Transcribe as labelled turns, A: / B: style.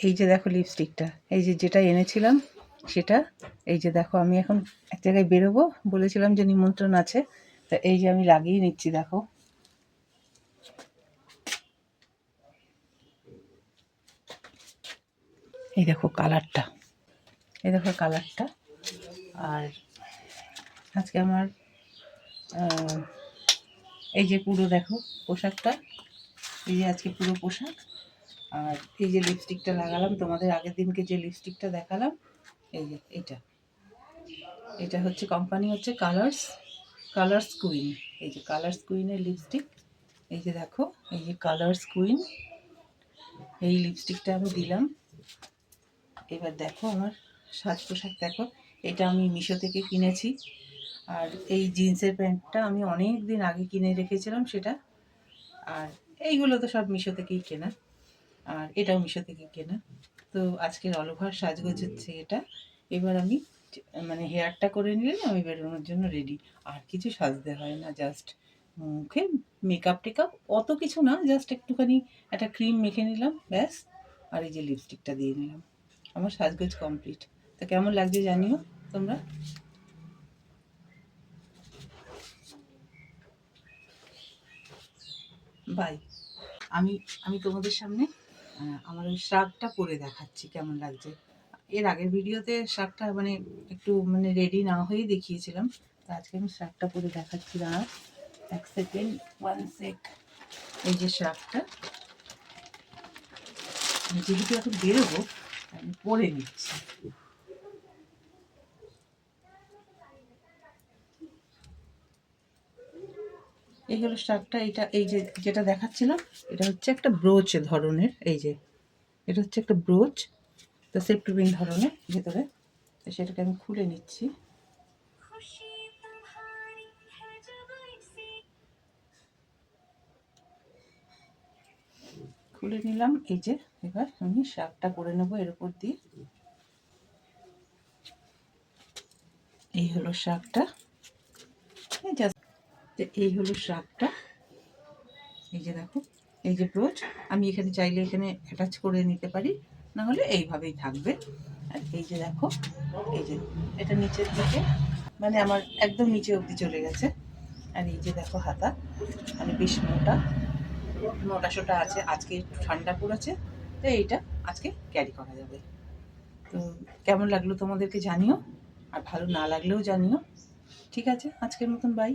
A: এই যে দেখো লিপস্টিকটা, এই যে যেটা এনেছিলাম সেটা। এই যে দেখো আমি এখন এক জায়গায় বেরোবো, বলেছিলাম যে নিমন্ত্রণ আছে, তা এই যে আমি লাগিয়ে নিচ্ছি। দেখো এই দেখো কালারটা, এই দেখো কালারটা। আর আজকে আমার এই যে পুরো দেখো পোশাকটা, এই যে আজকে পুরো পোশাক। আর এই যে লিপস্টিকটা লাগালাম, তোমাদের আগের দিনকে যে লিপস্টিকটা দেখালাম, এই যে এটা হচ্ছে কোম্পানি হচ্ছে কালার্স কুইন। এই যে কালার্স কুইনের লিপস্টিক, এই যে দেখো, এই যে কালার্স কুইন, এই লিপস্টিকটা আমি দিলাম। এবার দেখো আমার সাজ পোশাক দেখো, এটা আমি মিশো থেকে কিনেছি। আর এই জিন্সের প্যান্টটা আমি অনেক দিন আগে কিনে রেখেছিলাম সেটা। আর এইগুলো তো সব মিশো থেকেই কেনা, আর এটাও মিশো থেকে কেনা। তো আজকের অলওভার সাজগোজ হচ্ছে এটা। এবার আমি মানে হেয়ারটা করে নিলে আমি বেরোনোর জন্য রেডি। আর কিছু সাজতে হয় না, জাস্ট মুখে মেকআপ টেকআপ অত কিছু না, জাস্ট একটুখানি একটা ক্রিম মেখে নিলাম ব্যাস। আর এই যে লিপস্টিকটা দিয়ে নিলাম, আমার সাজগোজ কমপ্লিট। তা কেমন লাগছে জানিও তোমরা। বাই। আমি আমি তোমাদের সামনে আমার ওই শার্টটা পরে দেখাচ্ছি কেমন লাগছে। এর আগের ভিডিওতে শার্টটা মানে একটু মানে রেডি না হয়ে দেখিয়েছিলাম, তো আজকে আমি শার্টটা পরে দেখাচ্ছি। দাঁড়াও এক সেকেন্ড, ওয়ান সেক। এই যে শার্টটা, যেহেতু এখন বেরোবো আমি পরে নিচ্ছি। এই হলো শার্টটা। এটা এই যে যেটা দেখাচ্ছিলাম, এটা হচ্ছে একটা ব্রোচ ধরনের। এই যে এটা হচ্ছে একটা ব্রোচ, তো সেফটি পিন ধরনের ভেতরে। তো সেটাকে আমি খুলে নিচ্ছি। খুলে নিলাম। এই যে এবার আমি শার্টটা পরে নেবো এর উপর দিয়ে। এই হলো শার্টটা, এই হলো শার্টটা। এই যে দেখো, এই যে ব্রোচ, আমি এখানে চাইলে এখানে অ্যাটাচ করে নিতে পারি, না হলে এইভাবেই থাকবে। আর এই যে দেখো, এই যে এটা নিচের দিকে মানে আমার একদম নিচে অবধি চলে গেছে। আর এই যে দেখো হাতা, মানে বেশ মোটা মোটা সোটা আছে। আজকে একটু ঠান্ডা পড়েছে, তো এইটা আজকে ক্যারি করা যাবে। তো কেমন লাগলো তোমাদেরকে জানিও, আর ভালো না লাগলেও জানিও। ঠিক আছে, আজকের মতন বাই।